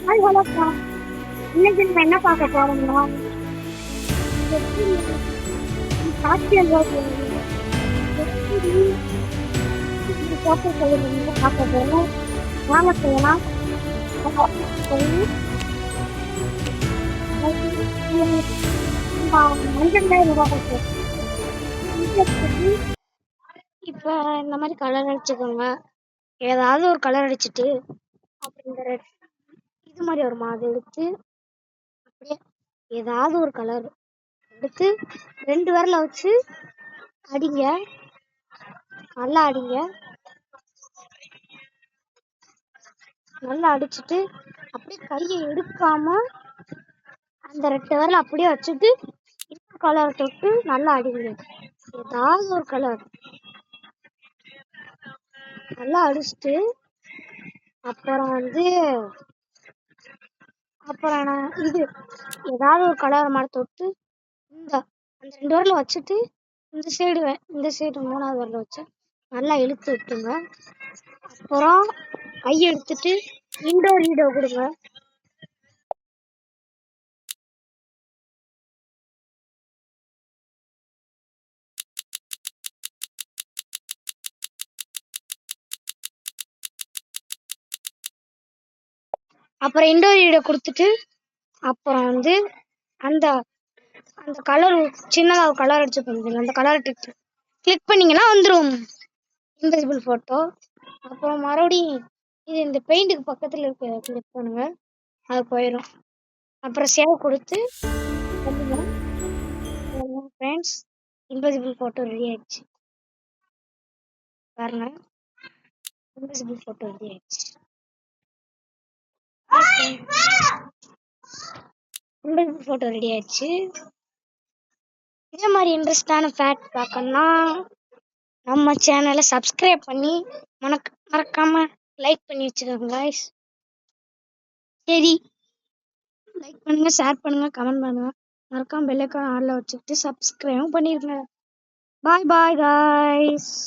Hi ஹலோப்பா. இன்னைக்கு நம்ம என்ன பார்க்க போறோம்னா, எப்படி சாத்தியம் எப்படி போட்டு சொல்லுங்க பார்க்க போறோம். வாங்க செய்யலாம். இப்ப இந்த மாதிரி கலர் அடிச்சுக்கோங்க. ஏதாவது ஒரு கலர் அடிச்சுட்டு அப்புறம் இந்த இது மாதிரி வருமா அதை எடுத்து அப்படியே ஏதாவது ஒரு கலர் எடுத்து 2 விரல வச்சு அடிங்க, நல்லா அடிங்க. நல்லா அடிச்சுட்டு அப்படியே கையை எடுக்காம அந்த 2 விரல அப்படியே வச்சுட்டு இன்னொரு கலரை தொட்டு நல்லா அடிங்க. ஏதாவது ஒரு கலர் நல்லா அடிச்சுட்டு அப்புறம் நான் இது ஏதாவது ஒரு கலர் மாதிரி தொட்டு அந்த 2 விரல வச்சுட்டு இந்த சைடு 3வது விரல வச்சு நல்லா இழுத்து விட்டுங்க. அப்புறம் கையை எடுத்துட்டு இன்டோர் ஈடோ கொடுங்க. அப்புறம் இன்டோர் ஈடோ கொடுத்துட்டு அப்புறம் அந்த அந்த கலர் சின்னதாக கலர் அடிச்சு பண்ணுங்க. அந்த கலரை கிளிக் பண்ணீங்கன்னா வந்துடும் இன்விசிபிள் போட்டோ. அப்புறம் மறுபடியும் இது இந்த பெயிண்ட்டுக்கு பக்கத்தில் இருக்க கிளிக் பண்ணுங்க, அது போயிடும். அப்புறம் சேவ் கொடுத்து ஃப்ரெண்ட்ஸ், இன்விசிபிள் போட்டோ ரெடி ஆயிடுச்சு பாருங்க. இன்விசிபிள் போட்டோ ரெடி ஆயிடுச்சு. இன்விசிபிள் போட்டோ ரெடி ஆயிடுச்சு. இதே மாதிரி இன்ட்ரெஸ்டான ஃபேக்ட் பார்க்கணும்னா நம்ம சேனலை சப்ஸ்கிரைப் பண்ணி மறக்காம லைக் பண்ணி வச்சுக்கோங்க guys. சரி, லைக் பண்ணுங்க, ஷேர் பண்ணுங்க, கமெண்ட் பண்ணுங்க. மறக்காம பெல் ஐகான் ஆன்ல வச்சுக்கிட்டு சப்ஸ்கிரைப் பண்ணிருங்க. பாய் பாய் guys.